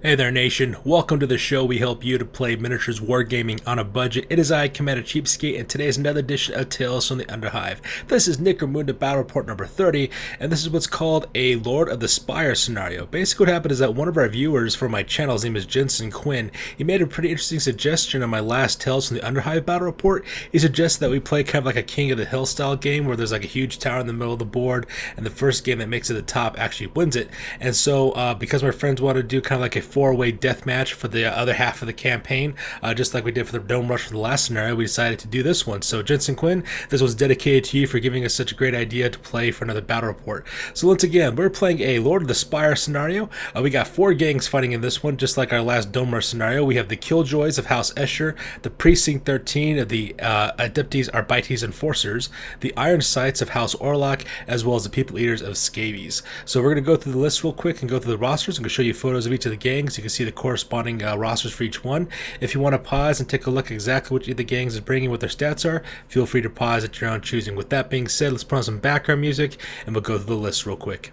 Hey there, nation. Welcome to the show. We help you to play miniatures wargaming on a budget. It is I, Commander CheapSkate, and today is another edition of Tales from the Underhive. This is Necromunda Battle Report number 30, and this is what's called a Lord of the Spire scenario. Basically what happened is that one of our viewers from my channel, his name is Jensen Quinn, he made a pretty interesting suggestion on my last Tales from the Underhive Battle Report. He suggested that we play kind of like a King of the Hill style game where there's like a huge tower in the middle of the board, and the first game that makes it to the top actually wins it. And so because my friends wanted to do kind of like a four-way death match for the other half of the campaign, just like we did for the Dome Rush for the last scenario, we decided to do this one. So Jensen Quinn, this was dedicated to you for giving us such a great idea to play for another battle report. So once again, we're playing a Lord of the Spire scenario. We got 4 gangs fighting in this one, just like our last Dome Rush scenario. We have the Killjoys of House Escher, the Precinct 13 of the Adeptus Arbites Enforcers, the Iron Sights of House Orlock, as well as the People Eaters of Scavvies. So we're going to go through the list real quick and go through the rosters. I'm going to show you photos of each of the gangs. You can see the corresponding rosters for each one. If you want to pause and take a look at exactly what the gangs is bringing, what their stats are, feel free to pause at your own choosing. With that being said, let's put on some background music and we'll go through the list real quick.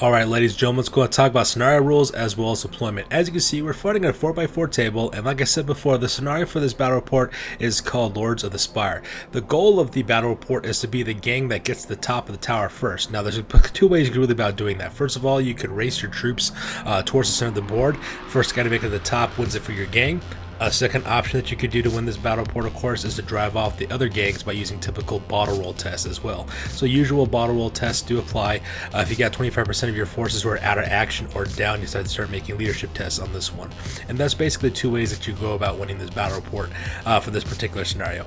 Alright, ladies and gentlemen, let's go and talk about scenario rules as well as deployment. As you can see, we're fighting at a 4x4 table, and like I said before, the scenario for this battle report is called Lords of the Spire. The goal of the battle report is to be the gang that gets to the top of the tower first. Now, there's 2 ways you can really about doing that. First of all, you could race your troops towards the center of the board. First guy to make it to the top wins it for your gang. A second option that you could do to win this battle report, of course, is to drive off the other gangs by using typical bottle roll tests as well. So usual bottle roll tests do apply. If you got 25% of your forces who are out of action or down, you decide to start making leadership tests on this one. And that's basically the 2 ways that you go about winning this battle report for this particular scenario.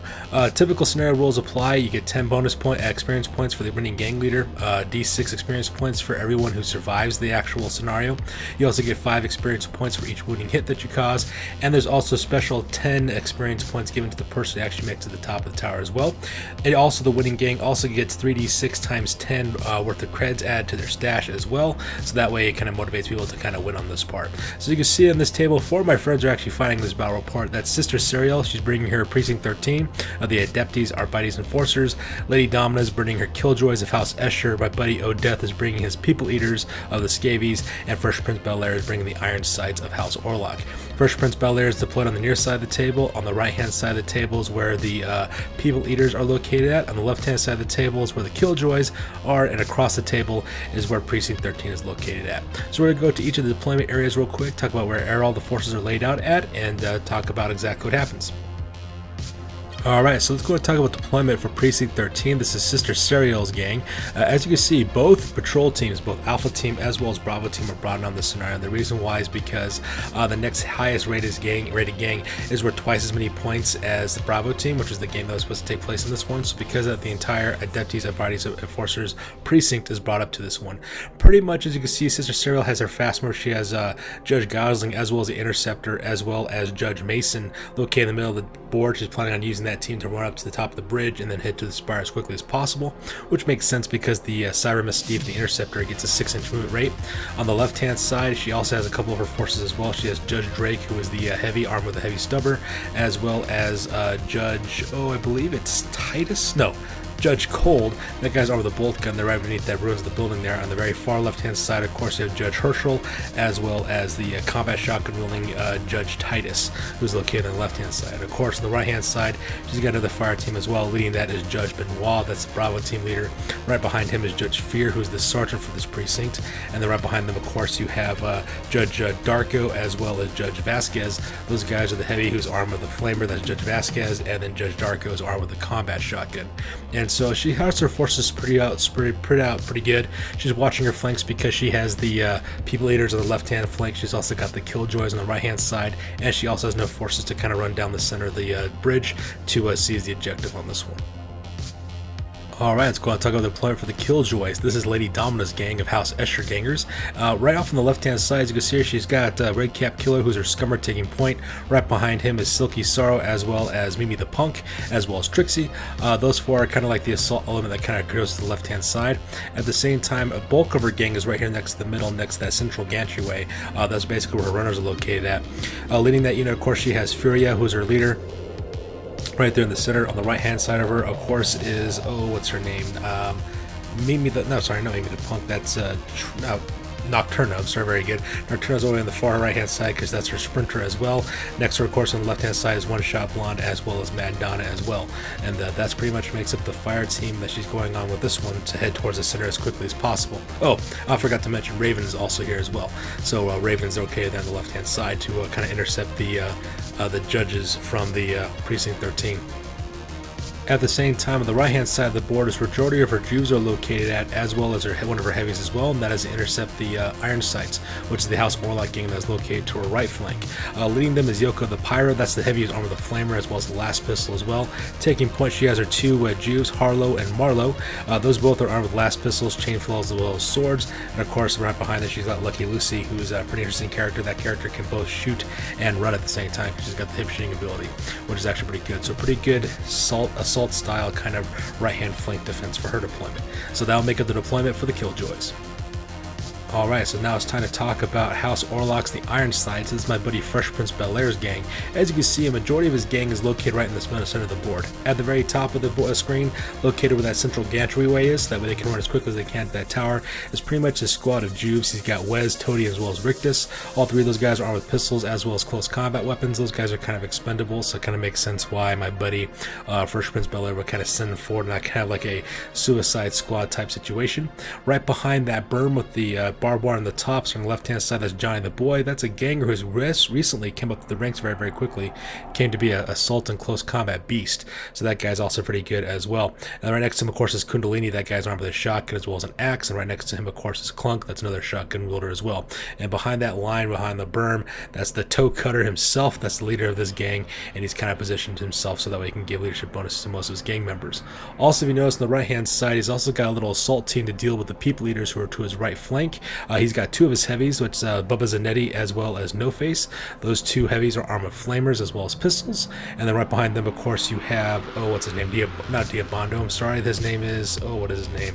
Typical scenario rules apply. You get 10 bonus experience points for the winning gang leader, D6 experience points for everyone who survives the actual scenario. You also get 5 experience points for each wounding hit that you cause, and there's also special 10 experience points given to the person who actually makes it to the top of the tower as well. And also the winning gang also gets 3d6 times 10 worth of creds added to their stash as well, so that way it kind of motivates people to kind of win on this part. So you can see on this table, 4 of my friends are actually fighting this battle report. That's Sister Serial, she's bringing her Precinct 13 of the Adeptus Arbites Enforcers. Lady Domina is bringing her Killjoys of House Escher. My buddy Odeth is bringing his People Eaters of the Scavvies, and First Prince Belair is bringing the Iron Sights of House Orlock. First Prince Belair is deployed on the near side of the table. On the right hand side of the table is where the People Eaters are located at. On the left hand side of the table is where the Killjoys are, and across the table is where Precinct 13 is located at. So we're going to go to each of the deployment areas real quick, talk about where all the forces are laid out at, and talk about exactly what happens. Alright, so let's go and talk about deployment for Precinct 13. This is Sister Serial's gang. As you can see, both patrol teams, both Alpha Team as well as Bravo Team, are brought in on this scenario. And the reason why is because the next highest rated gang is worth twice as many points as the Bravo Team, which was the game that was supposed to take place in this one. So because of the entire Adeptus Arbites Enforcers Precinct is brought up to this one. Pretty much, as you can see, Sister Serial has her fast mode. She has Judge Gosling as well as the Interceptor as well as Judge Mason located in the middle of the board. She's planning on using that team to run up to the top of the bridge and then head to the Spire as quickly as possible, which makes sense because the Cyber Mystique, the Interceptor, gets a 6-inch movement rate. On the left hand side, she also has a couple of her forces as well. She has Judge Drake, who is the heavy, armed with a heavy stubber, as well as Judge, I believe it's Titus? No, Judge Cold. That guy's armed with a bolt gun. They're right beneath that ruins the building there. On the very far left-hand side, of course, you have Judge Herschel, as well as the combat shotgun wielding Judge Titus, who's located on the left-hand side. Of course, on the right-hand side, she's got another fire team as well. Leading that is Judge Benoit, that's the Bravo team leader. Right behind him is Judge Fear, who's the sergeant for this precinct. And then right behind them, of course, you have Judge Darko, as well as Judge Vasquez. Those guys are the heavy, who's armed with a flamer. That's Judge Vasquez, and then Judge Darko is armed with a combat shotgun. And so she has her forces pretty good. She's watching her flanks because she has the people eaters on the left hand flank. She's also got the Killjoys on the right hand side, and she also has enough forces to kind of run down the center of the bridge to seize the objective on this one. Alright, let's go and talk about the deployment for the Killjoys. This is Lady Domina's gang of House Escher gangers. Right off on the left-hand side, as you can see here, she's got Red Cap Killer, who's her scummer, taking point. Right behind him is Silky Sorrow, as well as Mimi the Punk, as well as Trixie. Those four are kind of like the assault element that kind of goes to the left-hand side. At the same time, a bulk of her gang is right here next to the middle, next to that central gantry. That's basically where her runners are located at. Leading that unit, of course, she has Furia, who's her leader. Right there in the center, on the right hand side of her, of course, is what's her name? Not Mimi the Punk. That's Nocturna. I'm sorry, very good. Nocturna's over on the far right hand side because that's her sprinter as well. Next to her, of course, on the left hand side is One Shot Blonde, as well as Mad Donna as well. And that's pretty much makes up the fire team that she's going on with this one to head towards the center as quickly as possible. Oh, I forgot to mention Raven is also here as well. So Raven's okay there on the left hand side to kind of intercept the judges from the Precinct 13. At the same time, on the right-hand side of the board is where majority of her Jews are located at, as well as one of her heavies as well, and that is to intercept the Iron Sights, which is the House Orlock gang that is located to her right flank. Leading them is Yoko the Pyro, that's the heavy, armed with a flamer, as well as the last pistol as well. Taking point, she has her two Jews, Harlow and Marlowe. Those both are armed with last pistols, chain flails, as well as swords. And of course, right behind her, she's got Lucky Lucy, who's a pretty interesting character. That character can both shoot and run at the same time, because she's got the hip shooting ability, which is actually pretty good. So pretty good assault style kind of right hand flank defense for her deployment. So that'll make up the deployment for the Killjoys. Alright, so now it's time to talk about House Orlock's The Iron Sights. This is my buddy Fresh Prince Bel-Air's gang. As you can see, a majority of his gang is located right in the center of the board. At the very top of the screen, located where that central gantryway is, so that way they can run as quickly as they can to that tower, is pretty much a squad of Juves. He's got Wes, Toady, as well as Rictus. All three of those guys are armed with pistols as well as close combat weapons. Those guys are kind of expendable, so it kind of makes sense why my buddy Fresh Prince Bel-Air would kind of send them forward, not kind of like a Suicide Squad type situation. Right behind that berm with the barbed wire on the top, so on the left hand side, that's Johnny the Boy. That's a ganger who's recently came up to the ranks very quickly, came to be a assault and close combat beast, so that guy's also pretty good as well. And right next to him, of course, is Kundalini. That guy's armed with a shotgun as well as an axe, and right next to him, of course, is Clunk. That's another shotgun wielder as well. And behind that line, behind the berm, that's the Toe Cutter himself. That's the leader of this gang, and he's kind of positioned himself so that way he can give leadership bonuses to most of his gang members. Also, if you notice on the right hand side, he's also got a little assault team to deal with the people leaders who are to his right flank. He's got two of his heavies, which Bubba Zanetti as well as No Face. Those two heavies are armed with flamers as well as pistols. And then right behind them, of course, you have, what's his name? Not Diabondo, I'm sorry. His name is, what is his name?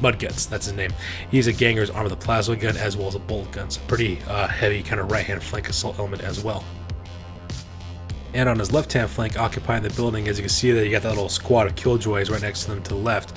Mudguts, that's his name. He's a ganger who's armed with a plasma gun as well as a bolt gun. So pretty heavy kind of right-hand flank assault element as well. And on his left-hand flank, occupying the building, as you can see that you got that little squad of Killjoys right next to them to the left.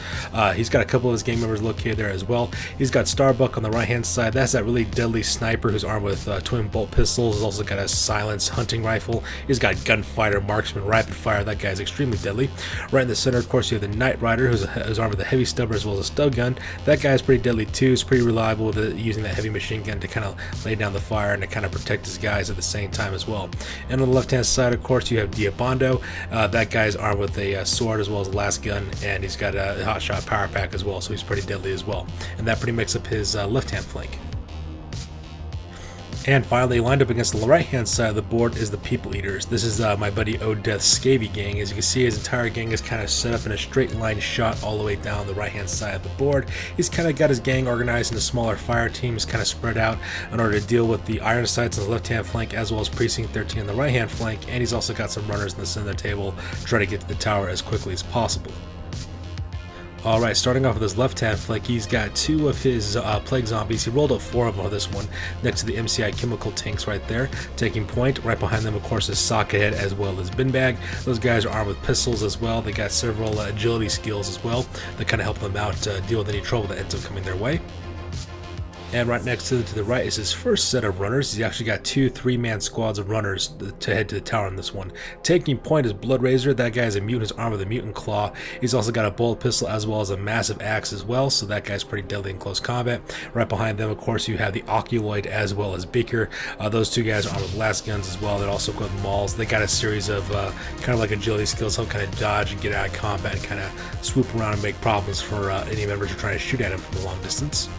He's got a couple of his gang members located there as well. He's got Starbuck on the right-hand side. That's that really deadly sniper who's armed with twin bolt pistols. He's also got a silenced hunting rifle. He's got gunfighter, marksman, rapid fire. That guy's extremely deadly. Right in the center, of course, you have the Knight Rider who's armed with a heavy stubber as well as a stub gun. That guy's pretty deadly too. He's pretty reliable with using that heavy machine gun to kind of lay down the fire and to kind of protect his guys at the same time as well. And on the left-hand side, of of course, you have Diabando. That guy's armed with a sword as well as a last gun, and he's got a hotshot power pack as well, so he's pretty deadly as well. And that pretty makes up his left-hand flank. And finally, lined up against the right-hand side of the board is the People Eaters. This is my buddy O'Death's Scavvy gang. As you can see, his entire gang is kind of set up in a straight line shot all the way down the right-hand side of the board. He's kind of got his gang organized into smaller fire teams, kind of spread out in order to deal with the iron sights on the left-hand flank, as well as Precinct 13 on the right-hand flank. And he's also got some runners in the center of the table to try to get to the tower as quickly as possible. Alright, starting off with his left-hand flank, he's got 2 of his Plague Zombies. He rolled up 4 of them on this one, next to the MCI chemical tanks right there, taking point. Right behind them, of course, is Sockhead as well as Binbag. Those guys are armed with pistols as well. They got several agility skills as well that kind of help them out deal with any trouble that ends up coming their way. And right next to the right is his first set of runners. He's actually got 2 3-man squads of runners to head to the tower on this one. Taking point is Blood Razor. That guy is a mutant, who's armed with a mutant claw. He's also got a bullet pistol as well as a massive axe as well, so that guy's pretty deadly in close combat. Right behind them, of course, you have the Oculoid as well as Beaker. Those 2 guys are armed with blast guns as well. They're also equipped with mauls. They got a series of kind of like agility skills, so kind of dodge and get out of combat and kind of swoop around and make problems for any members who are trying to shoot at him from a long distance.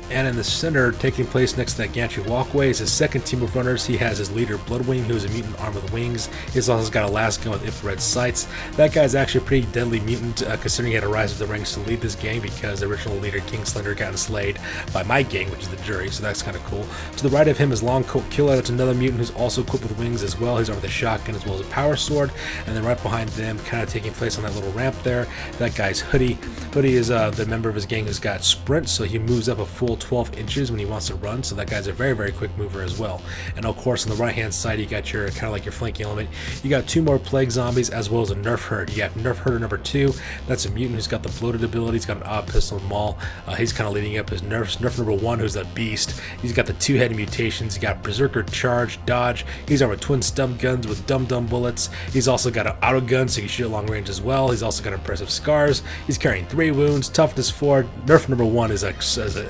And in the center, taking place next to that gantry walkway, is his second team of runners. He has his leader, Bloodwing, who is a mutant armed with wings. He's also got a last gun with infrared sights. That guy's actually a pretty deadly mutant, considering he had to rise to the ranks to lead this gang, because the original leader, King Slender, got enslaved by my gang, which is the Jury, so that's kind of cool. To the right of him is Longcoat Killer. That's another mutant who's also equipped with wings as well. He's armed with a shotgun as well as a power sword. And then right behind them, kind of taking place on that little ramp there, that guy's Hoodie. Hoodie is the member of his gang who's got sprint, so he moves up a full 12 inches when he wants to run, so that guy's a very, very quick mover as well. And of course, on the right hand side, you got your kind of like your flanking element. You got 2 more Plague Zombies as well as a Nerf Herd. You got Nerf Herder number 2. That's a mutant who's got the bloated ability. He's got an odd pistol and maul. He's kind of leading up his Nerf number 1, who's a beast. He's got the 2-headed mutations. He got Berserker, Charge, Dodge. He's armed with twin stub guns with dum bullets. He's also got an auto gun, so he can shoot at long range as well. He's also got impressive scars. He's carrying 3 wounds, toughness 4. Nerf number 1 is a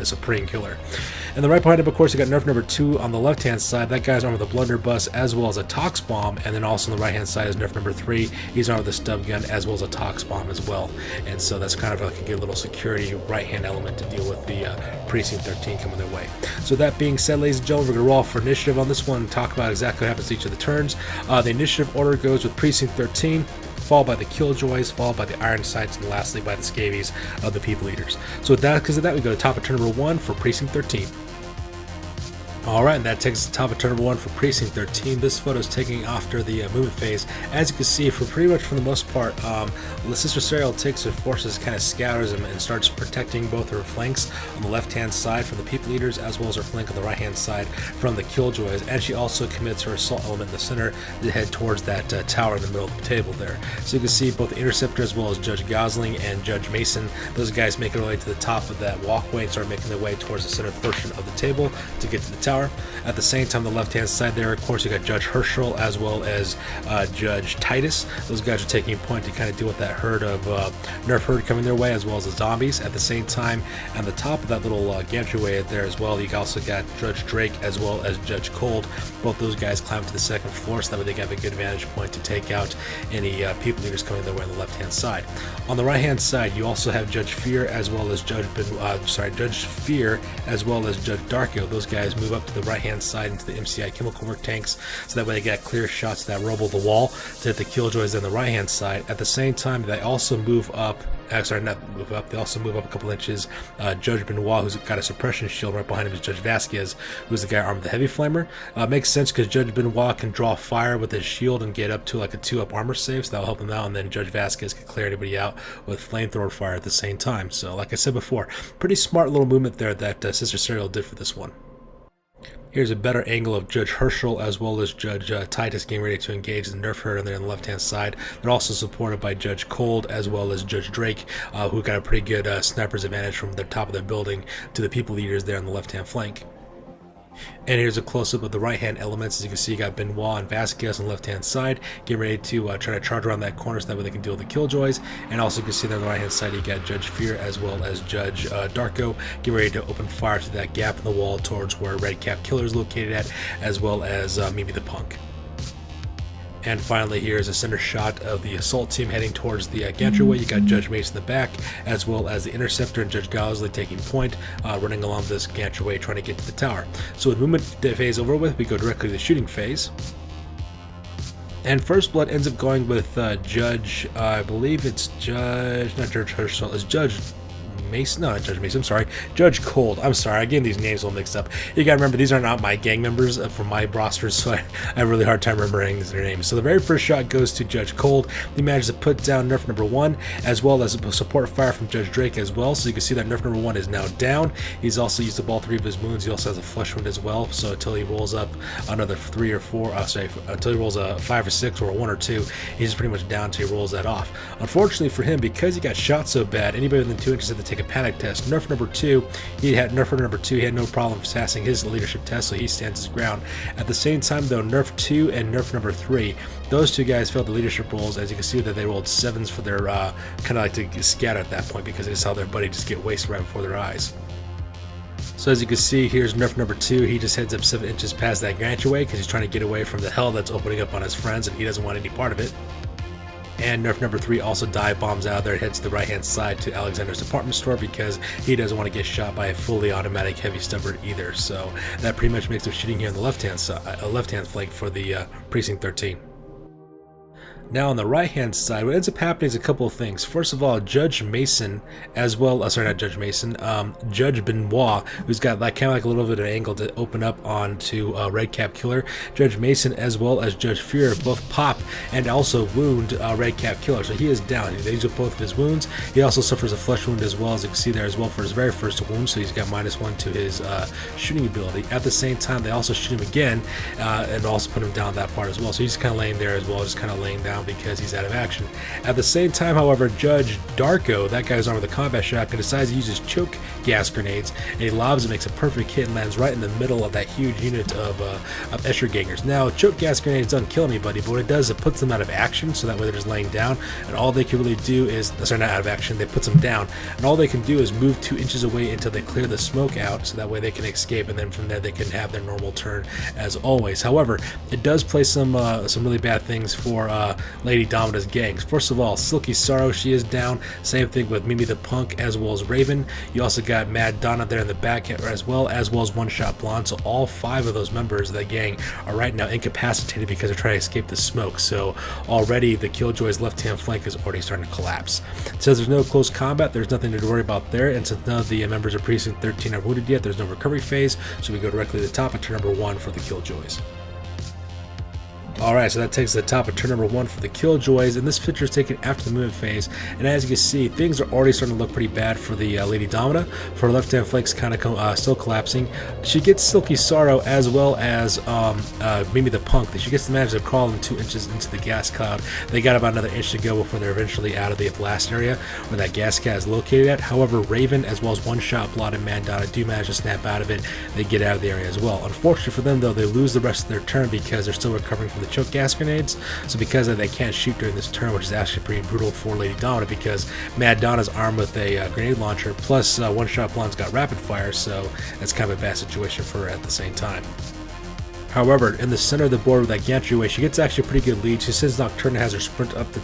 supreme killer. And then right behind him, of course, you got Nerf number 2 on the left-hand side. That guy's armed with a blunderbuss as well as a Tox Bomb. And then also on the right-hand side is Nerf number 3. He's armed with a stub gun as well as a Tox Bomb as well. And so that's kind of like a good little security right-hand element to deal with the Precinct 13 coming their way. So that being said, ladies and gentlemen, we're going to roll off for initiative on this one and talk about exactly what happens to each of the turns. The initiative order goes with Precinct 13, followed by the Killjoys, followed by the Iron Sights, and lastly by the Scavvies of the People Eaters. So with that, because of that, we go to top of turn number 1 for Precinct 13. Alright, and that takes us to top of turn number 1 for Precinct 13. This photo is taking after the movement phase. As you can see, for pretty much for the most part, the Sister Serial takes her forces, kind of scatters them, and starts protecting both her flanks on the left-hand side from the People Eaters, as well as her flank on the right-hand side from the Killjoys. And she also commits her assault element in the center to head towards that tower in the middle of the table there. So you can see both the Interceptor as well as Judge Gosling and Judge Mason. Those guys make their way to the top of that walkway and start making their way towards the center portion of the table to get to the tower. At the same time, the left-hand side there, of course, you got Judge Herschel as well as Judge Titus. Those guys are taking point to kind of deal with that herd of Nerf Herd coming their way, as well as the zombies. At the same time, on the top of that little gantry there as well, you also got Judge Drake as well as Judge Cold. Both those guys climb to the 2nd floor, so that way they have a good vantage point to take out any People Eaters coming their way on the left-hand side. On the right-hand side, you also have Judge Fear as well as Judge Fear as well as Judge Darko. Those guys move up to the right-hand side into the MCI chemical work tanks, so that way they get clear shots that rubble the wall to hit the Killjoys on the right-hand side. At the same time, they also move up. They also move up a couple inches. Judge Benoit, who's got a suppression shield right behind him, is Judge Vasquez, who's the guy armed with the heavy flamer. Makes sense because Judge Benoit can draw fire with his shield and get up to like a 2-up armor save, so that'll help him out. And then Judge Vasquez can clear anybody out with flamethrower fire at the same time. So, like I said before, pretty smart little movement there that Sister Serial did for this one. Here's a better angle of Judge Herschel as well as Judge Titus getting ready to engage the Nerf Herd on the left-hand side. They're also supported by Judge Cold as well as Judge Drake, who got a pretty good sniper's advantage from the top of their building to the People Eaters there on the left-hand flank. And here's a close-up of the right-hand elements. As you can see, you got Benoit and Vasquez on the left-hand side, getting ready to try to charge around that corner so that way they can deal with the Killjoys. And also you can see there on the right-hand side, you got Judge Fear as well as Judge Darko, getting ready to open fire to that gap in the wall towards where Red Cap Killer is located at, as well as maybe the Punk. And finally, here's a center shot of the assault team heading towards the gantry. You got Judge Mason in the back, as well as the Interceptor and Judge Gowsley taking point, running along this gantry trying to get to the tower. So with movement phase over with, we go directly to the shooting phase. And First Blood ends up going with Judge, I believe it's Judge, not Judge Herschel, it's Judge Mason, no, not Judge Mason, I'm sorry, Judge Cold. I'm sorry, I get these names all mixed up. You gotta remember, these are not my gang members from my rosters, so I have a really hard time remembering their names. So the very first shot goes to Judge Cold. He manages to put down Nerf number 1, as well as a support fire from Judge Drake as well. So you can see that Nerf number 1 is now down. He's also used up all 3 of his wounds. He also has a flesh wound as well. So until he rolls up another 3 or 4, until he rolls a 5 or 6 or a 1 or 2, he's pretty much down until he rolls that off. Unfortunately for him, because he got shot so bad, anybody within 2 inches had to take a panic test. Nerf number 2, he had no problem passing his leadership test, so he stands his ground. At the same time, though, Nerf 2 and Nerf number 3, those 2 guys failed the leadership rolls. As you can see, that they rolled 7s for their kind of like to scatter at that point, because they saw their buddy just get wasted right before their eyes. So as you can see, here's Nerf number 2. He just heads up 7 inches past that gantry because he's trying to get away from the hell that's opening up on his friends, and he doesn't want any part of it. And Nerf number 3 also dive bombs out there, heads to the right hand side to Alexander's department store because he doesn't want to get shot by a fully automatic heavy stubber either. So that pretty much makes him shooting here on the left hand side, left hand flank for the Precinct 13. Now on the right hand side, what ends up happening is a couple of things. First of all, Judge Mason, as well, sorry, not Judge Mason, Judge Benoit, who's got like kind of like a little bit of an angle to open up onto Redcap Killer. Judge Mason, as well as Judge Fuhrer, both pop and also wound Redcap Killer, so he is down. They use up both of his wounds. He also suffers a flesh wound as well, as you can see there as well for his very first wound, so he's got -1 to his shooting ability. At the same time, they also shoot him again and also put him down that part as well. So he's kind of laying there as well, just kind of laying down because he's out of action. At the same time, however, Judge Darko, that guy's armed with a combat shotgun, decides to use his choke gas grenades, and he lobs and makes a perfect hit and lands right in the middle of that huge unit of Escher gangers. Now, choke gas grenades don't kill anybody, but what it does, it puts them out of action, so that way they're just laying down, and all they can really do is, sorry, not out of action, they put them down, and all they can do is move 2 inches away until they clear the smoke out, so that way they can escape, and then from there they can have their normal turn as always. However, it does play some really bad things for Lady Domina's gangs. First of all, Silky Sorrow, she is down. Same thing with Mimi the Punk as well as Raven. You also got Mad Donna there in the back as well as One Shot Blonde. So all 5 of those members of that gang are right now incapacitated because they're trying to escape the smoke. So already the Killjoys left hand flank is already starting to collapse. It says there's no close combat, there's nothing to worry about there, and since none of the members of Precinct 13 are wounded yet, there's no recovery phase, so we go directly to the top of turn number 1 for the Killjoys. Alright, so that takes the top of turn number 1 for the Killjoys, and this picture is taken after the movement phase, and as you can see, things are already starting to look pretty bad for the Lady Domina. For her left-hand flank's kind of still collapsing. She gets Silky Sorrow as well as Mimi the Punk. She gets the manage to crawl in 2 inches into the gas cloud. They got about another inch to go before they're eventually out of the blast area where that gas cloud is located at. However, Raven as well as One Shot Blonde and Mad Donna do manage to snap out of it. They get out of the area as well. Unfortunately for them, though, they lose the rest of their turn because they're still recovering from the choke gas grenades, so because of that, they can't shoot during this turn, which is actually pretty brutal for Lady Domina because Mad Donna's armed with a grenade launcher, plus One Shot Blonde's got rapid fire, so that's kind of a bad situation for her at the same time. However, in the center of the board with that gantry, she gets actually a pretty good lead. She says Nocturna has her sprint up the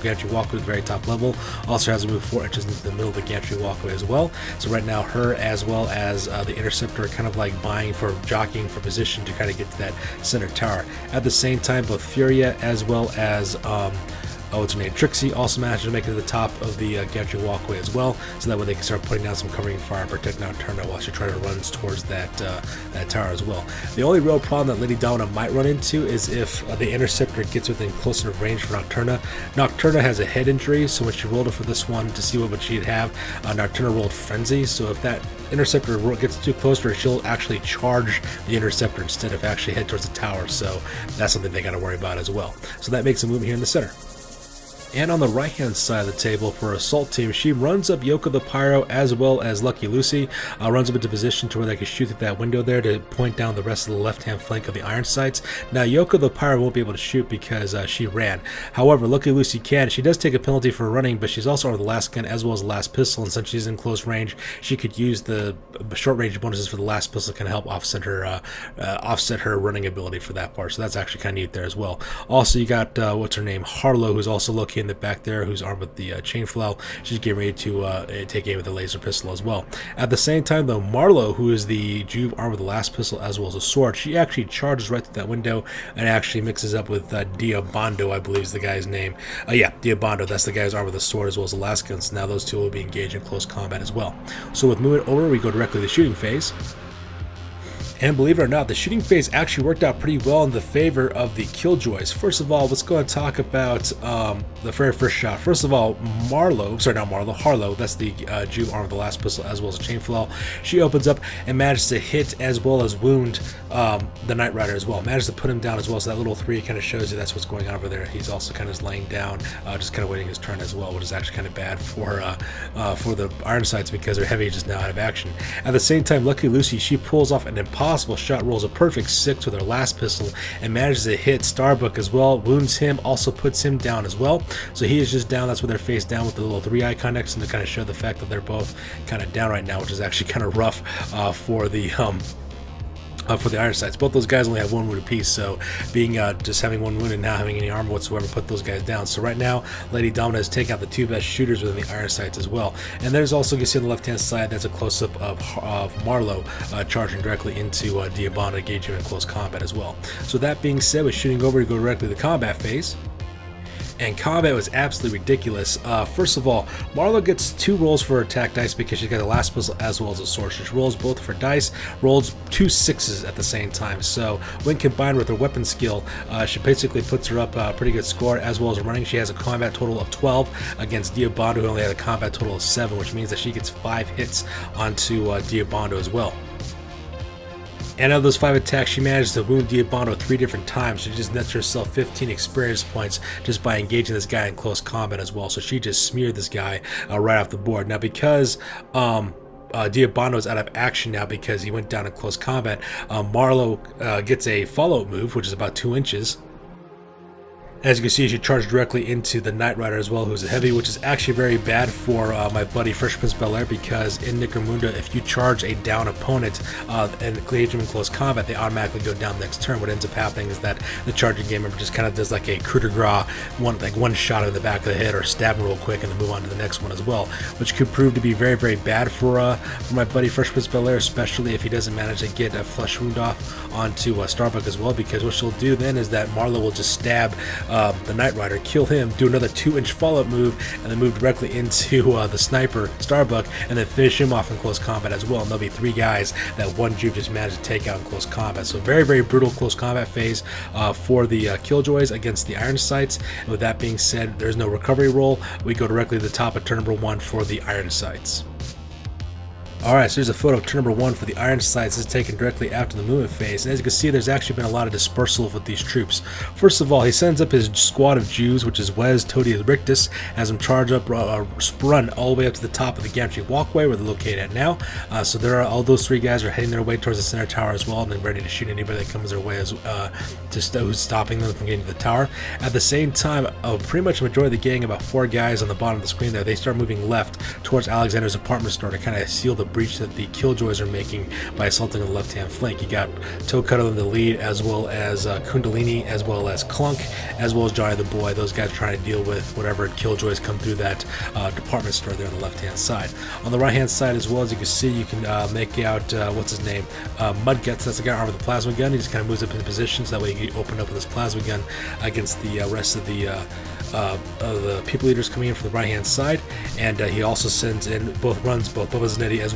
gantry walkway at the very top level. Also has to move 4 inches into the middle of the gantry walkway as well. So right now, her as well as the Interceptor are kind of like jockeying for position to kind of get to that center tower. At the same time, both Furia as well as what's her name, Trixie, also managed to make it to the top of the gantry walkway as well, so that way they can start putting down some covering fire and protect Nocturna while she tries to run towards that tower as well. The only real problem that Lady Domina might run into is if the Interceptor gets within close enough range for Nocturna. Nocturna has a head injury, so when she rolled it for this one to see what she'd have, Nocturna rolled Frenzy, so if that Interceptor gets too close to her, she'll actually charge the Interceptor instead of actually head towards the tower, so that's something they got to worry about as well. So that makes a movement here in the center. And on the right hand side of the table for Assault Team, she runs up Yoko the Pyro as well as Lucky Lucy, runs up into position to where they can shoot through that window there to point down the rest of the left hand flank of the iron sights. Now Yoko the Pyro won't be able to shoot because she ran. However, Lucky Lucy can. She does take a penalty for running, but she's also on the last gun as well as the last pistol, and since she's in close range, she could use the short range bonuses for the last pistol to kind of help offset her running ability for that part. So that's actually kind of neat there as well. Also, you got what's her name, Harlow, who's also located in the back there, who's armed with the chain flail. She's getting ready to take aim with the laser pistol as well. At the same time, though, Marlowe, who is the Juve armed with the last pistol as well as a sword, she actually charges right through that window and actually mixes up with Diabando, I believe is the guy's name. Yeah, Diabando, that's the guy who's armed with the sword as well as the last gun. So now those two will be engaged in close combat as well. So with moving over, we go directly to the shooting phase. And believe it or not, the shooting phase actually worked out pretty well in the favor of the Killjoys. First of all, let's go and talk about the very first shot. First of all, Harlow, that's the Jew armed with the last pistol as well as a chain flail. She opens up and manages to hit as well as wound the Knight Rider as well. Manages to put him down as well, so that little 3 kind of shows you that's what's going on over there. He's also kind of laying down, just kind of waiting his turn as well, which is actually kind of bad for the iron sights because their heavy is just now out of action. At the same time, Lucky Lucy, she pulls off an impossible shot, rolls a perfect 6 with her last pistol and manages to hit Starbuck as well, wounds him, also puts him down as well. So he is just down. That's where they're face down with the little 3 icon next to kind of show the fact that they're both kind of down right now, which is actually kind of rough for the iron sights. Both those guys only have 1 wound apiece, so being just having 1 wound and not having any armor whatsoever put those guys down. So right now, Lady Domina has taken out the 2 best shooters within the iron sights as well. And there's also, you can see on the left hand side, that's a close-up of Marlowe charging directly into Diabana, engaging him in close combat as well. So that being said, with shooting over, to go directly to the combat phase. And combat was absolutely ridiculous. First of all, Marlowe gets 2 rolls for her attack dice because she's got the last pistol as well as a sword. She rolls both of her dice, rolls 2 6s at the same time. So when combined with her weapon skill, she basically puts her up a pretty good score as well as running. She has a combat total of 12 against Diabando, who only had a combat total of 7, which means that she gets 5 hits onto Diabando as well. And out of those 5 attacks, she managed to wound Diabando 3 different times. She just nets herself 15 experience points just by engaging this guy in close combat as well. So she just smeared this guy right off the board. Now, because Diabando is out of action now because he went down in close combat, Marlowe gets a follow-up move, which is about 2 inches. As you can see, she charged directly into the Knight Rider as well, who's a heavy, which is actually very bad for my buddy Fresh Prince Bel-Air, because in Necromunda, if you charge a down opponent and engage them in close combat, they automatically go down next turn. What ends up happening is that the charging game member just kind of does like a coup de grace, one shot in the back of the head or stab him real quick and then move on to the next one as well, which could prove to be very, very bad for my buddy Fresh Prince Bel-Air, especially if he doesn't manage to get a flesh wound off onto Starbuck as well, because what she'll do then is that Marlowe will just stab the Knight Rider, kill him, do another 2-inch follow-up move, and then move directly into the sniper Starbuck, and then finish him off in close combat as well. And there'll be 3 guys that one Juve just managed to take out in close combat. So very, very brutal close combat phase for the Killjoys against the Iron Sights. And with that being said, there's no recovery roll. We go directly to the top of turn number 1 for the Iron Sights. Alright, so here's a photo of turn number 1 for the Iron Sights. This is taken directly after the movement phase, and as you can see, there's actually been a lot of dispersal with these troops. First of all, he sends up his squad of Jews, which is Wes, Toady, and Rictus, has them charge up, run all the way up to the top of the gantry walkway where they're located at now. So there are all those 3 guys are heading their way towards the center tower as well, and then ready to shoot anybody that comes their way as who's stopping them from getting to the tower. At the same time, pretty much the majority of the gang, about 4 guys on the bottom of the screen there, they start moving left towards Alexander's apartment store to kind of seal the breach that the Killjoys are making by assaulting the left-hand flank. You got Toe Cuddle in the lead, as well as Kundalini, as well as Clunk, as well as Johnny the Boy. Those guys trying to deal with whatever Killjoys come through that department store there on the left-hand side. On the right-hand side as well, as you can see, you can make out, what's his name? Mudguts, that's the guy armed with the plasma gun. He just kind of moves up in position so that way he can open up with his plasma gun against the rest of the people leaders coming in from the right hand side, and he also sends in runs both Bubba Zanetti as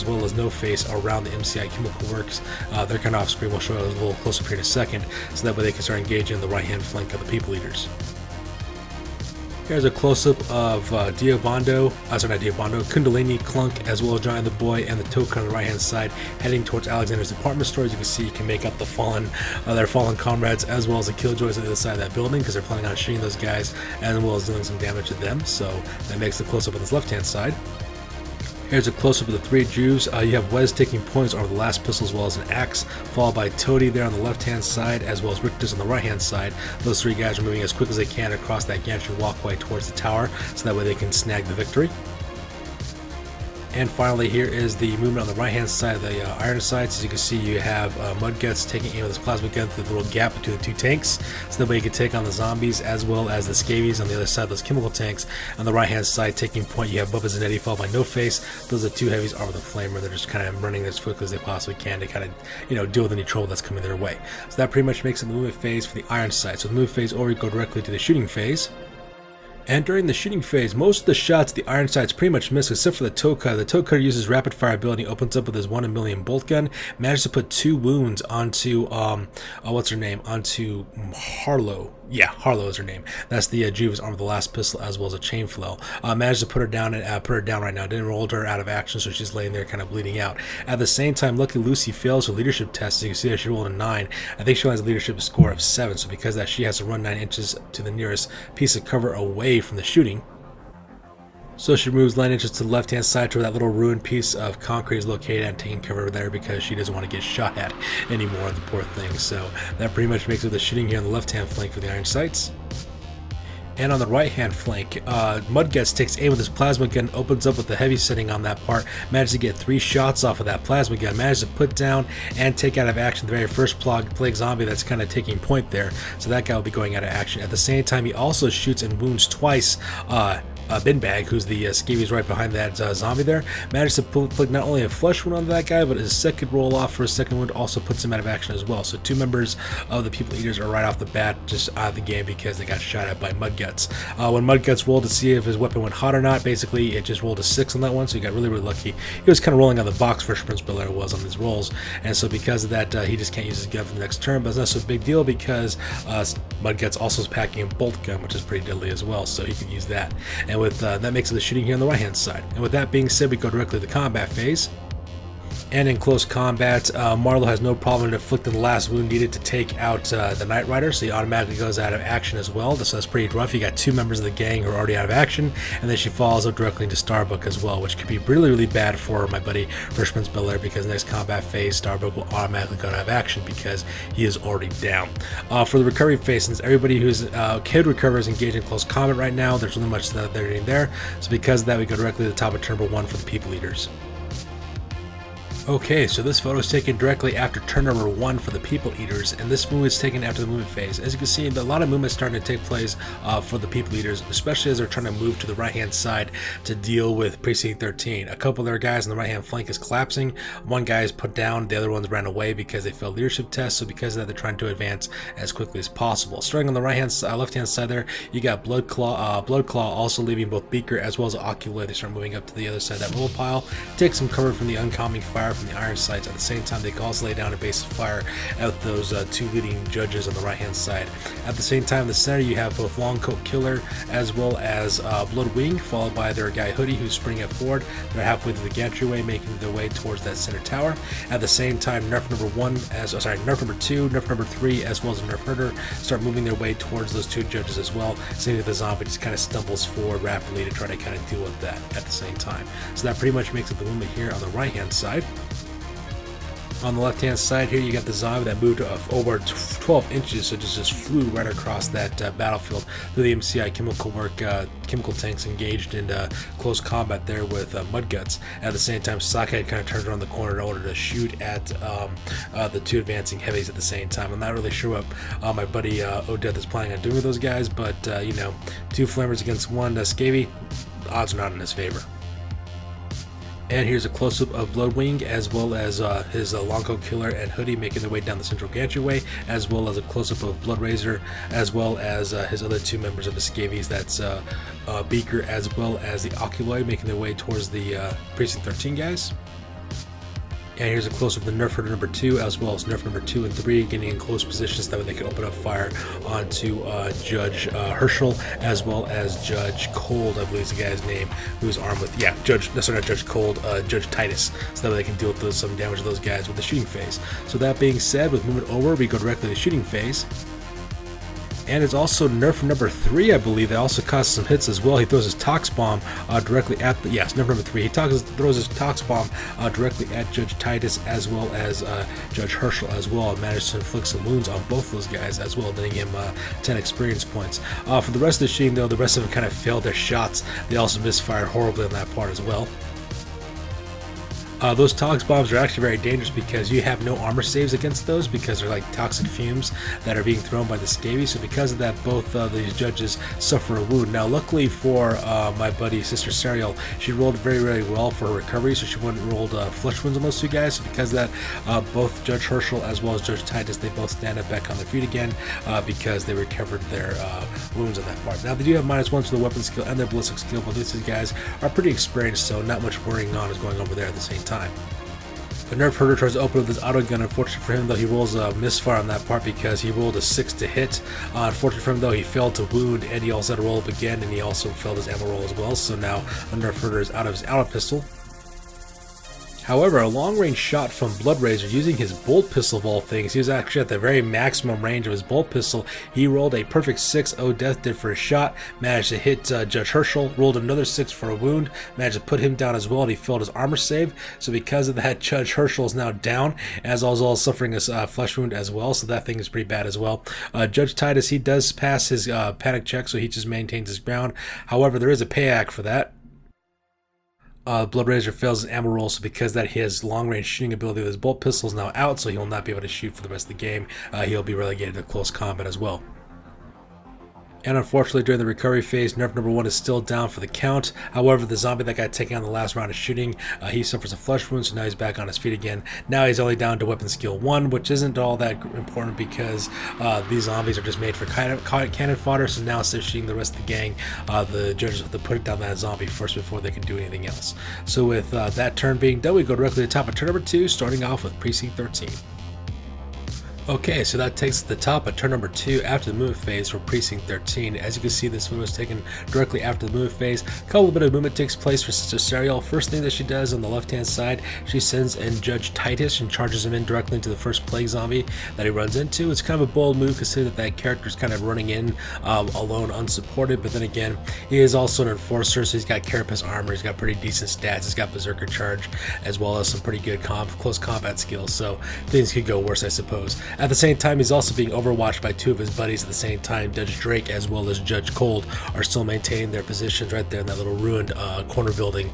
well as No Face around the MCI Chemical Works. They're kind of off screen. We'll show you a little closer here in a second, so that way they can start engaging in the right hand flank of the people leaders. Here's a close-up of Kundalini, Clunk, as well as Giant the Boy and the Token on the right-hand side, heading towards Alexander's department store. As you can see, you can make out the their fallen comrades, as well as the Killjoys on the other side of that building, because they're planning on shooting those guys, as well as doing some damage to them. So that makes the close-up on this left-hand side. Here's a close-up of the 3 Jews. You have Wes taking points over the last pistol as well as an axe, followed by Toady there on the left-hand side, as well as Rictus on the right-hand side. Those 3 guys are moving as quick as they can across that gantry walkway towards the tower, so that way they can snag the victory. And finally, here is the movement on the right-hand side of the iron sights. As you can see, you have Mudguts taking aim with his plasma gun through the little gap between the 2 tanks, so that way you can take on the zombies as well as the Scavvies on the other side of those chemical tanks. On the right-hand side, taking point, you have Bubba Zanetti followed by No Face. Those are the 2 heavies armed with a flamer. They're just kind of running as quickly as they possibly can to kind of, deal with any trouble that's coming their way. So that pretty much makes it the movement phase for the iron sight. So the move phase over, you go directly to the shooting phase. And during the shooting phase, most of the shots the iron sights pretty much miss except for the toe cutter. The toe cutter uses rapid fire ability, opens up with his 1 in a million bolt gun, manages to put 2 wounds onto onto Harlow. Yeah, Harlow is her name. That's the Jew who's armed with the last pistol as well as a chain flail. Managed to put her down and put her down right now. Didn't roll her out of action, so she's laying there kind of bleeding out. At the same time, Lucky Lucy fails her leadership test. So you can see that she rolled a 9. I think she only has a leadership score of 7. So because of that, she has to run 9 inches to the nearest piece of cover away from the shooting. So she moves 9 inches to the left-hand side to where that little ruined piece of concrete is located and taking cover there because she doesn't want to get shot at anymore, the poor thing. So that pretty much makes it the shooting here on the left-hand flank for the iron sights. And on the right-hand flank, Mudguts takes aim with his plasma gun, opens up with the heavy setting on that part, manages to get 3 shots off of that plasma gun, manages to put down and take out of action the very first plague zombie that's kind of taking point there. So that guy will be going out of action. At the same time, he also shoots and wounds twice Binbag, who's the Scavvies right behind that zombie there, managed to put not only a flesh wound on that guy, but his second roll off for a second wound also puts him out of action as well. So 2 members of the People Eaters are right off the bat just out of the game because they got shot at by Mudguts. When Mudguts rolled to see if his weapon went hot or not, basically it just rolled a 6 on that one, so he got really, really lucky. He was kind of rolling on the box for Prince Bel-Air was on his rolls, and so because of that, he just can't use his gun for the next turn, but it's not so big deal because Mudguts also is packing a bolt gun, which is pretty deadly as well, so he can use that. And with that makes it the shooting here on the right hand side. And with that being said, we go directly to the combat phase. And in close combat, Marlo has no problem inflicting the last wound needed to take out the Knight Rider, so he automatically goes out of action as well. So that's pretty rough. You got 2 members of the gang who are already out of action, and then she falls up directly into Starbuck as well, which could be really, really bad for my buddy Fresh Prince Bel-Air because next combat phase, Starbuck will automatically go out of action because he is already down. For the recovery phase, since everybody who's kid recover is engaged in close combat right now, there's really much that they're doing there. So because of that, we go directly to the top of turn number 1 for the People Eaters. Okay, so this photo is taken directly after turn number 1 for the People Eaters, and this movement is taken after the movement phase. As you can see, a lot of movement is starting to take place for the People Eaters, especially as they're trying to move to the right-hand side to deal with Precinct 13. A couple of their guys on the right-hand flank is collapsing. One guy is put down, the other ones ran away because they failed leadership tests, so because of that, they're trying to advance as quickly as possible. Starting on the left-hand side there, you got Bloodclaw also leaving both Beaker as well as Ocula. They start moving up to the other side of that little pile, take some cover from the oncoming fire from the iron sights. At the same time, they can also lay down a base of fire at those 2 leading judges on the right hand side. At the same time, in the center you have both Longcoat Killer as well as Bloodwing, followed by their guy Hoodie who's sprinting up forward. They're halfway through the gantry, making their way towards that center tower. At the same time, Nerf number 2, Nerf number 3, as well as Nerf Herder start moving their way towards those 2 judges as well, seeing that the zombie just kind of stumbles forward rapidly to try to kind of deal with that at the same time. So that pretty much makes it the movement here on the right hand side. On the left-hand side here, you got the zombie that moved over 12 inches, so just flew right across that battlefield through the MCI chemical tanks engaged in close combat there with Mudguts. At the same time, Sockhead kind of turned around the corner in order to shoot at the 2 advancing heavies at the same time. I'm not really sure what my buddy Odette is planning on doing with those guys, but 2 flamers against 1 Scavvy, odds are not in his favor. And here's a close-up of Bloodwing as well as his Longcoat Killer and Hoodie making their way down the central gantry, as well as a close-up of Bloodrazor as well as his other 2 members of the Scavvies, that's Beaker as well as the Oculoid, making their way towards the Precinct 13 guys. And here's a close-up of the Nerf Herder number 2, as well as Nerf number 2 and 3, getting in close positions so that way they can open up fire onto Judge Herschel, as well as Judge Cold, I believe is the guy's name, who's armed with, yeah, not Judge Cold, Judge Titus, so that way they can deal with some damage to those guys with the shooting phase. So that being said, with movement over, we go directly to the shooting phase. And it's also Nerf number 3, I believe, that also causes some hits as well. He throws his Tox Bomb directly at the, yes, Nerf number 3. He throws his Tox Bomb directly at Judge Titus as well as Judge Herschel as well. And manages to inflict some wounds on both those guys as well, getting him 10 experience points. For the rest of the shooting, though, the rest of them kind of failed their shots. They also misfired horribly on that part as well. Those Tox Bombs are actually very dangerous because you have no armor saves against those because they're like toxic fumes that are being thrown by the Scavvies. So because of that, both these judges suffer a wound. Now, luckily for my buddy Sister Serial, she rolled very, very well for her recovery, so she rolled flesh wounds on those two guys. So because of that, both Judge Herschel as well as Judge Titus, they both stand up back on their feet again because they recovered their wounds on that part. Now, they do have -1 to the weapon skill and their ballistic skill, but these guys are pretty experienced, so not much worrying on is going over there at the same time. The Nerf Herder tries to open up this auto gun. Unfortunately for him, though, he rolls a misfire on that part because he rolled a 6 to hit. Unfortunately for him, though, he failed to wound, and he also had to roll up again, and he also failed his ammo roll as well. So now the Nerf Herder is out of his auto pistol. However, a long-range shot from Blood Razor using his bolt pistol of all things. He was actually at the very maximum range of his bolt pistol. He rolled a perfect 6-0 death did for a shot, managed to hit Judge Herschel, rolled another 6 for a wound, managed to put him down as well, and he failed his armor save. So because of that, Judge Herschel is now down, as well as suffering a flesh wound as well, so that thing is pretty bad as well. Judge Titus, he does pass his panic check, so he just maintains his ground. However, there is a payout for that. Blood Razor fails his ammo roll, so because that his long-range shooting ability with his bolt pistol is now out, so he will not be able to shoot for the rest of the game. He'll be relegated to close combat as well. And unfortunately, during the recovery phase, Nerf number 1 is still down for the count. However, the zombie that got taken on the last round of shooting, he suffers a flesh wound, so now he's back on his feet again. Now he's only down to weapon skill 1, which isn't all that important because these zombies are just made for cannon fodder, so now instead of shooting the rest of the gang, the judges have to put down that zombie first before they can do anything else. So with that turn being done, we go directly to the top of turn number 2, starting off with Precinct 13. Okay, so that takes us to the top of turn number 2 after the movement phase for Precinct 13. As you can see, this move was taken directly after the movement phase. A couple bit of movement takes place for Sister Serial. First thing that she does on the left-hand side, she sends in Judge Titus and charges him in directly into the first plague zombie that he runs into. It's kind of a bold move considering that character is kind of running in alone, unsupported, but then again, he is also an enforcer, so he's got carapace armor, he's got pretty decent stats, he's got berserker charge, as well as some pretty good close combat skills, so things could go worse, I suppose. At the same time, he's also being overwatched by 2 of his buddies at the same time. Judge Drake as well as Judge Cold are still maintaining their positions right there in that little ruined corner building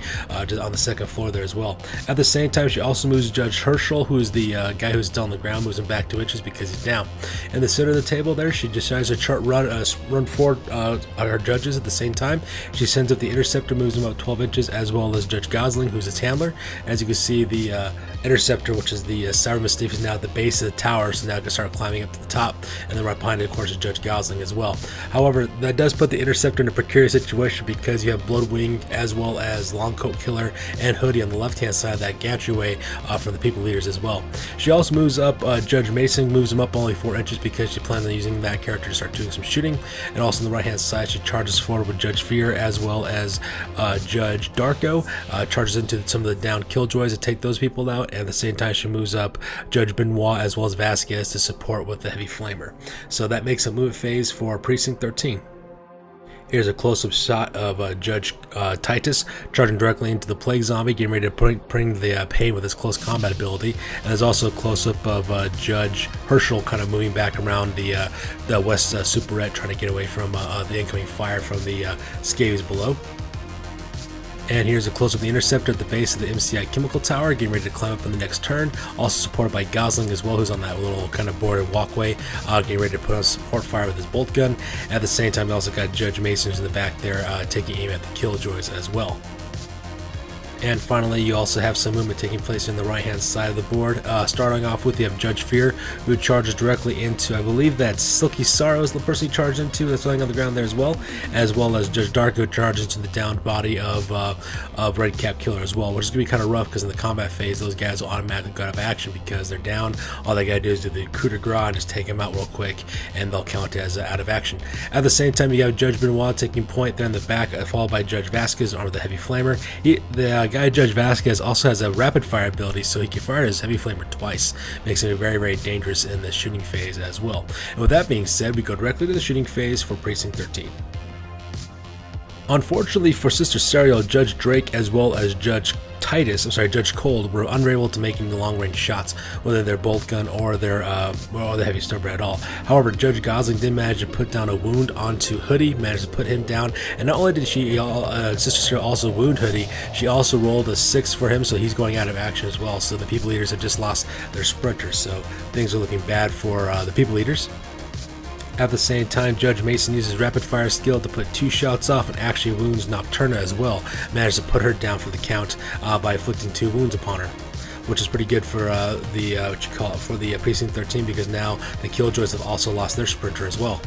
just on the 2nd floor there as well. At the same time, she also moves Judge Herschel, who is the guy who's still on the ground, moves him back 2 inches because he's down. In the center of the table there, she decides to run forward our judges at the same time. She sends up the Interceptor, moves him up 12 inches, as well as Judge Gosling, who's his handler. As you can see, the Interceptor, which is the Cyber Mystique, is now at the base of the tower, so now I can start climbing up to the top, and then right behind it, of course, is Judge Gosling as well. However, that does put the Interceptor in a precarious situation because you have Bloodwing as well as Longcoat Killer and Hoodie on the left-hand side of that gantry from the People Leaders as well. She also moves up Judge Mason, moves him up only 4 inches because she plans on using that character to start doing some shooting. And also on the right-hand side, she charges forward with Judge Fear as well as Judge Darko, charges into some of the downed Killjoys to take those people out, and at the same time, she moves up Judge Benoit as well as Vasquez to support with the Heavy Flamer. So that makes a movement phase for Precinct 13. Here's a close-up shot of Judge Titus charging directly into the Plague Zombie, getting ready to bring the pain with his close combat ability. And there's also a close-up of Judge Herschel kind of moving back around the West Superette, trying to get away from the incoming fire from the Scavvies below. And here's a close-up of the Interceptor at the base of the MCI Chemical Tower, getting ready to climb up in the next turn. Also supported by Gosling as well, who's on that little kind of boarded walkway, getting ready to put on support fire with his bolt gun. At the same time, we also got Judge Mason in the back there taking aim at the Killjoys as well. And finally, you also have some movement taking place in the right-hand side of the board. Starting off with, you have Judge Fear, who charges directly into, I believe that's Silky Sorrow is the person he charged into, that's laying on the ground there as well as Judge Dark, who charges into the downed body of Red Cap Killer as well, which is going to be kind of rough because in the combat phase, those guys will automatically go out of action because they're down. All they got to do is do the coup de grace and just take them out real quick, and they'll count as out of action. At the same time, you have Judge Benoit taking point there in the back, followed by Judge Vasquez, armed with the Heavy Flamer. The guy Judge Vasquez also has a rapid fire ability, so he can fire his Heavy Flamer twice, makes him very, very dangerous in the shooting phase as well. And with that being said, we go directly to the shooting phase for Precinct 13. Unfortunately for Sister Serial, Judge Drake as well as Judge Cold were unable to make any long-range shots, whether they're bolt gun or their the heavy stubber at all. However, Judge Gosling did manage to put down a wound onto Hoodie, managed to put him down, and not only did she, Sister Serial also wound Hoodie, she also rolled a 6 for him, so he's going out of action as well. So the People Eaters have just lost their sprinters, so things are looking bad for the People Eaters. At the same time, Judge Mason uses rapid fire skill to put 2 shots off and actually wounds Nocturna as well. Managed to put her down for the count by inflicting 2 wounds upon her, which is pretty good for the Precinct 13, because now the Killjoys have also lost their sprinter as well.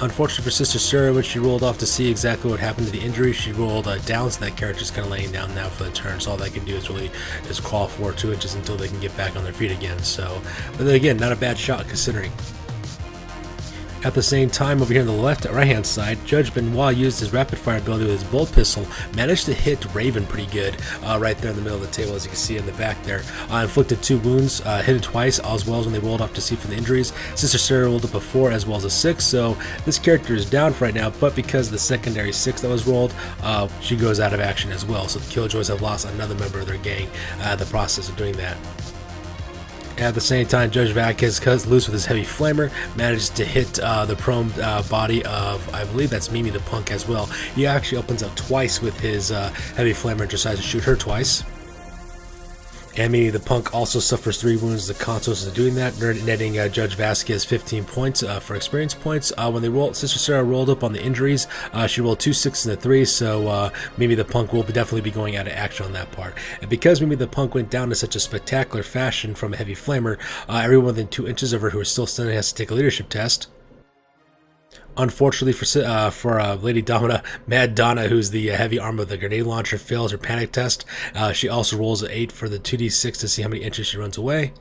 Unfortunately for Sister Sarah, when she rolled off to see exactly what happened to the injury, she rolled down, so that character's kind of laying down now for the turn, so all they can do is really just crawl forward 2 inches until they can get back on their feet again. So, but then again, not a bad shot considering. At the same time, over here on the right-hand side, Judge Benoit used his rapid-fire ability with his bolt pistol, managed to hit Raven pretty good right there in the middle of the table, as you can see in the back there. Inflicted 2 wounds, hit it twice, as well as when they rolled off to see for the injuries. Sister Sarah rolled up a 4 as well as a 6, so this character is down for right now, but because of the secondary 6 that was rolled, she goes out of action as well. So the Killjoys have lost another member of their gang in the process of doing that. At the same time, Judge Vasquez cuts loose with his Heavy Flamer, manages to hit the prone body of, I believe that's Mimi the Punk as well. He actually opens up twice with his Heavy Flamer and decides to shoot her twice. And Mimi the Punk also suffers 3 wounds as the consequence of doing that, netting Judge Vasquez 15 points for experience points. When they rolled, Sister Sarah rolled up on the injuries. She rolled 2 6s and a 3, so Mimi the Punk will definitely be going out of action on that part. And because Mimi the Punk went down in such a spectacular fashion from a Heavy Flamer, everyone within 2 inches of her who is still standing has to take a leadership test. Unfortunately for Lady Domina, Mad Donna, who's the heavy arm of the grenade launcher, fails her panic test. She also rolls an 8 for the 2d6 to see how many inches she runs away.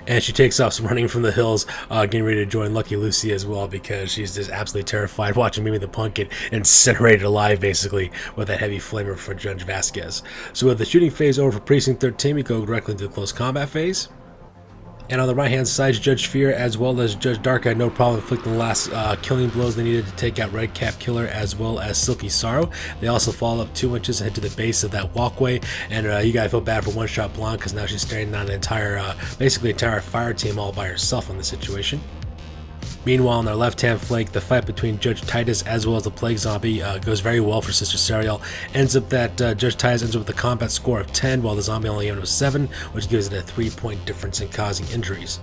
And she takes off running from the hills, getting ready to join Lucky Lucy as well, because she's just absolutely terrified watching Mimi the Punk get incinerated alive, basically, with that Heavy Flamer for Judge Vasquez. So with the shooting phase over for Precinct 13, we go directly into the close combat phase. And on the right-hand side, Judge Fear as well as Judge Dark had no problem inflicting the last killing blows they needed to take out Red Cap Killer as well as Silky Sorrow. They also fall up 2 inches and head to the base of that walkway. And you gotta feel bad for One Shot Blonde, because now she's staring down an entire, basically entire fire team all by herself on the situation. Meanwhile, on their left-hand flank, the fight between Judge Titus as well as the Plague Zombie goes very well for Sister Serial. Ends up that Judge Titus ends up with a combat score of 10, while the zombie only ends with 7, which gives it a 3-point difference in causing injuries.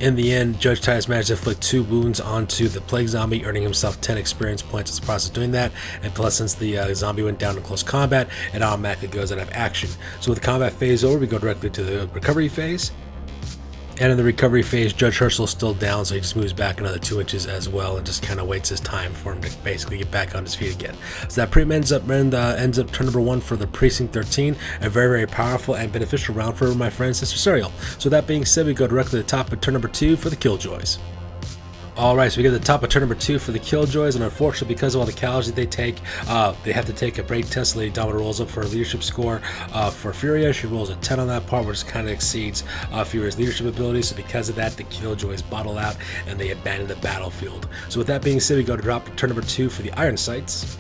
In the end, Judge Titus managed to inflict 2 wounds onto the Plague Zombie, earning himself 10 experience points as the process of doing that. And plus, since the zombie went down in close combat, it automatically goes out of action. So with the combat phase over, we go directly to the recovery phase. And in the recovery phase, Judge Herschel's still down, so he just moves back another 2 inches as well and just kind of waits his time for him to basically get back on his feet again. So that ends up turn number 1 for the Precinct 13, a very, very powerful and beneficial round for my friend Sister Serial. So that being said, we go directly to the top of turn number 2 for the Killjoys. Alright, so we get to the top of turn number 2 for the Killjoys, and unfortunately, because of all the casualties they take, they have to take a break test. Lady Domina rolls up for her leadership score. For Furia, she rolls a 10 on that part, which kind of exceeds Furia's leadership ability, so because of that, the Killjoys bottle out and they abandon the battlefield. So with that being said, we go to drop turn number 2 for the Iron Sights.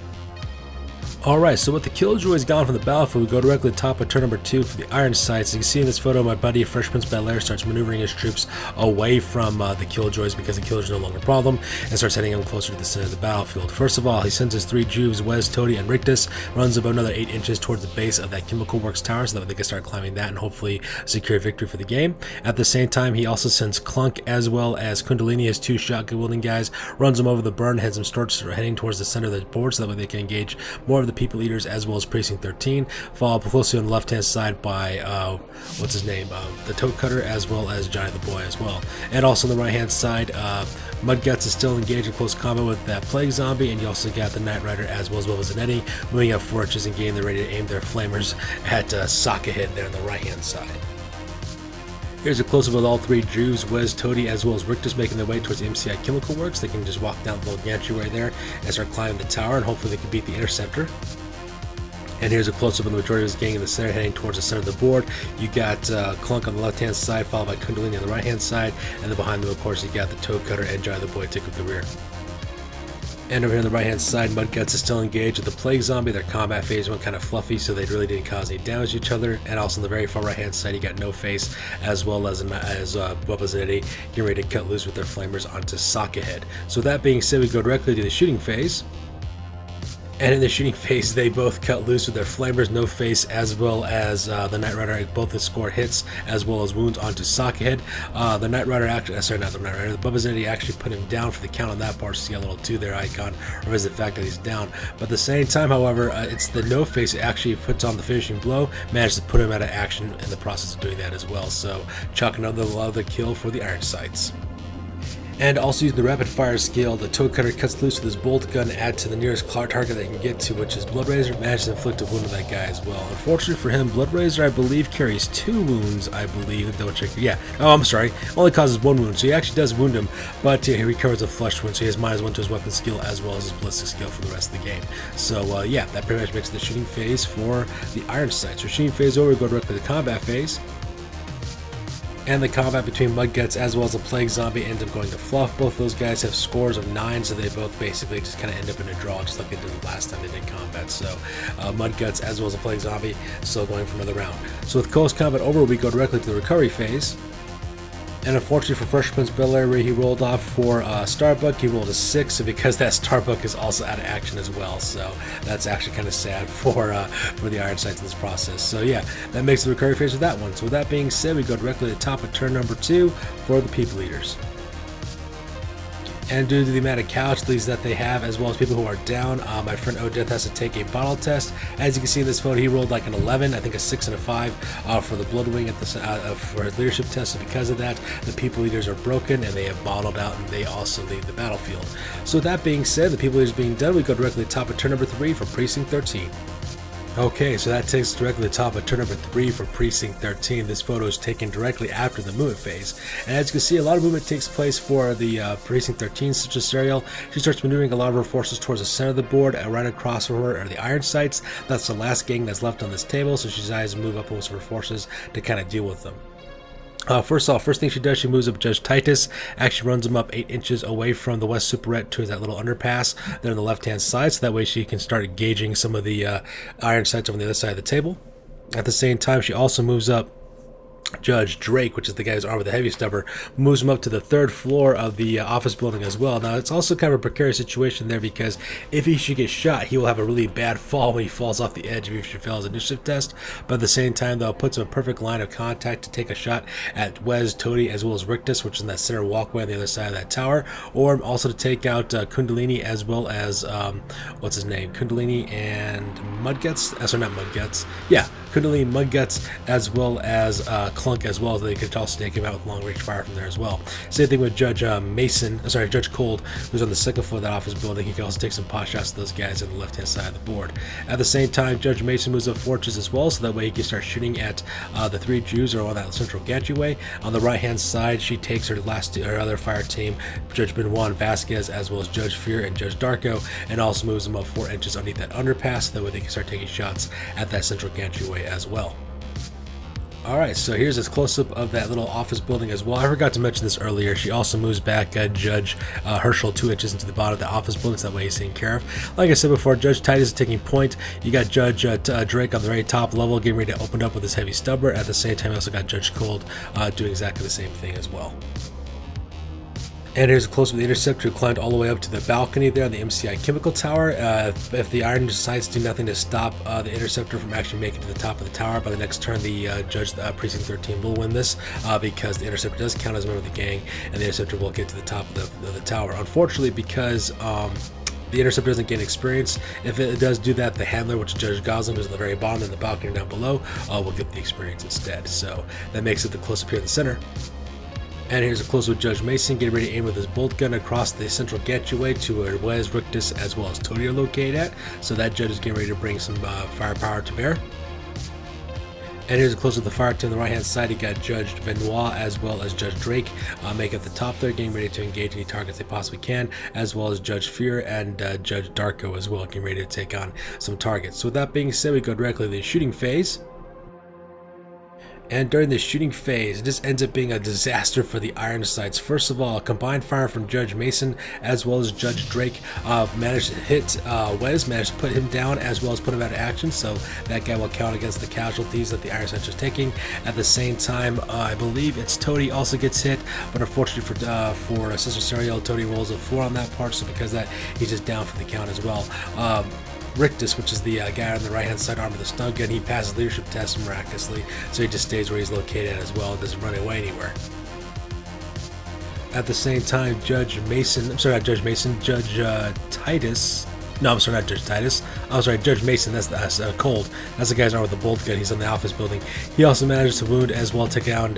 Alright, so with the Killjoys gone from the battlefield, we go directly to the top of turn number 2 for the Iron Sights. You can see in this photo, my buddy Fresh Prince Bel-Air starts maneuvering his troops away from the Killjoys because the Killjoys are no longer a problem, and starts heading them closer to the center of the battlefield. First of all, he sends his 3 Juves, Wes, Toady, and Rictus, runs about another 8 inches towards the base of that Chemical Works tower so that they can start climbing that and hopefully secure victory for the game. At the same time, he also sends Clunk as well as Kundalini, his 2 shotgun wielding guys, runs them over the burn, heads them heading towards the center of the board so that way they can engage more of the People Eaters as well as Precinct 13, followed closely on the left-hand side by, what's his name, the Toad Cutter as well as Johnny the Boy as well. And also on the right-hand side, Mudguts is still engaged in close combat with that Plague Zombie, and you also got the Knight Rider as well as Zanetti moving up 4 inches and getting them ready to aim their flamers at Sockhead there on the right-hand side. Here's a close-up of all 3 Jews, Wes, Toady, as well as Rictus making their way towards the MCI Chemical Works. They can just walk down the little gantry there and start climbing the tower, and hopefully they can beat the Interceptor. And here's a close-up of the majority of his gang in the center, heading towards the center of the board. You got Clunk on the left-hand side, followed by Kundalini on the right-hand side, and then behind them, of course, you got the Toad Cutter and Johnny the Boy take up the rear. And over here on the right-hand side, Mudguts is still engaged with the Plague Zombie. Their combat phase went kind of fluffy, so they really didn't cause any damage to each other. And also on the very far right-hand side, you got No Face, as well as Bubba Zanetti getting ready to cut loose with their flamers onto Sockhead. So with that being said, we go directly to the shooting phase. And in the shooting phase, they both cut loose with their flamers, No Face, as well as the Knight Rider. Both have scored hits as well as wounds onto Sockhead. The Knight Rider actually, sorry, not the Knight Rider, the Bubba Zanetti actually put him down for the count on that part. So you see a little 2 there icon, or is the fact that he's down. But at the same time, however, it's the No Face that actually puts on the finishing blow, managed to put him out of action in the process of doing that as well. So chalk another kill for the Iron Sights. And also using the rapid fire skill, the Toad Cutter cuts loose with his bolt gun, add to the nearest target they can get to, which is Blood Razor, manages to inflict a wound on that guy as well. Unfortunately for him, Blood Razor, I believe, carries 2 wounds, I believe. Double check. Yeah. Oh, I'm sorry. Only causes 1 wound, so he actually does wound him, but he recovers a flesh wound, so he has -1 to his weapon skill as well as his ballistic skill for the rest of the game. So, yeah, that pretty much makes the shooting phase for the Iron Sights. So shooting phase over, we go directly to the combat phase. And the combat between Mudguts as well as the Plague Zombie ends up going to fluff. Both those guys have scores of 9, so they both basically just kind of end up in a draw, just like they did the last time they did combat. So Mudguts as well as the Plague Zombie still going for another round. So with close combat over, we go directly to the recovery phase. And unfortunately for Fresh Prince Bel-Air, where he rolled off for Starbuck, he rolled a 6, so because that Starbuck is also out of action as well, so that's actually kind of sad for the Iron Sights in this process. So yeah, that makes the recovery phase with that one. So with that being said, we go directly to the top of turn number 2 for the People Eaters. And due to the amount of casualties that they have, as well as people who are down, my friend Odeth has to take a bottle test. As you can see in this photo, he rolled like an 11, I think a 6 and a 5 for the Bloodwing at the, for his leadership test. So because of that, the People Eaters are broken and they have bottled out, and they also leave the battlefield. So with that being said, the People Eaters being done, we go directly to the top of turn number 3 for Precinct 13. Okay, so that takes us directly to the top of turn number 3 for Precinct 13. This photo is taken directly after the movement phase. And as you can see, a lot of movement takes place for the Precinct 13 such as Serial. She starts maneuvering a lot of her forces towards the center of the board. Right across from her are the Iron Sights. That's the last gang that's left on this table, so she decides to move up most of her forces to kind of deal with them. First thing she does, she moves up Judge Titus, actually runs him up 8 inches away from the West Superette to that little underpass there on the left-hand side, so that way she can start engaging some of the Iron Sights on the other side of the table. At the same time, she also moves up Judge Drake, which is the guy who's armed with the heavy stubber, moves him up to the 3rd floor of the office building as well. Now, it's also kind of a precarious situation there, because if he should get shot, he will have a really bad fall when he falls off the edge if he should fail his initiative test. But at the same time, though, it puts him in a perfect line of contact to take a shot at Wes, Toady, as well as Rictus, which is in that center walkway on the other side of that tower, or also to take out Kundalini as well as, what's his name? Kundalini and Mudguts? Sorry, not Mudguts. Yeah, Kundalini, Mudguts, as well as Clunk as well. They could also take him out with long-range fire from there as well. Same thing with Judge Judge Cold, who's on the 2nd floor of that office building. He can also take some pot shots to those guys on the left-hand side of the board. At the same time, Judge Mason moves up fortress as well, so that way he can start shooting at the 3 Jews or on that central gantry. On the right-hand side, she takes her other fire team, Judge Benoit Vasquez, as well as Judge Fear and Judge Darko, and also moves them up 4 inches underneath that underpass, so that way they can start taking shots at that central gantry as well. Alright, so here's a close-up of that little office building as well. I forgot to mention this earlier. She also moves back Judge Herschel 2 inches into the bottom of the office building, so that way he's taken care of. Like I said before, Judge Titus is taking point. You got Judge Drake on the very top level, getting ready to open up with his heavy stubber. At the same time, you also got Judge Cold doing exactly the same thing as well. And here's a close-up of the Interceptor, who climbed all the way up to the balcony there on the MCI Chemical Tower. If the Iron decides to do nothing to stop the Interceptor from actually making it to the top of the tower, by the next turn, the Precinct 13 will win this, because the Interceptor does count as a member of the gang, and the Interceptor will get to the top of the tower. Unfortunately, because The Interceptor doesn't gain experience. If it does do that, the Handler, which is Judge Gosling, who's at the very bottom and the balcony down below, will get the experience instead. So that makes it the close-up here in the center. And here's a close with Judge Mason getting ready to aim with his bolt gun across the central gateway to where Wes, Rictus, as well as Tony are located at. So that Judge is getting ready to bring some firepower to bear. And here's a close of the fire team on the right hand side. You got Judge Benoit as well as Judge Drake make at the top there, getting ready to engage any targets they possibly can, as well as Judge Fear and Judge Darko as well, getting ready to take on some targets. So with that being said, we go directly to the shooting phase. And during the shooting phase, it just ends up being a disaster for the Ironsides. First of all, a combined fire from Judge Mason as well as Judge Drake managed to hit Wes, managed to put him down as well as put him out of action, so that guy will count against the casualties that the Ironsides are taking. At the same time, I believe it's Toady also gets hit, but unfortunately for Sister Serial, Toady rolls a 4 on that part, so because of that, he's just down for the count as well. Rictus, which is the guy on the right hand side armed with a stun gun, he passes leadership test miraculously, so he just stays where he's located as well and doesn't run away anywhere. At the same time, Judge Titus. No, I'm sorry, not Judge Titus. I'm sorry, Judge Mason. That's Cold. That's the guy's armed with the bolt gun. He's on the office building. He also manages to wound as well, take down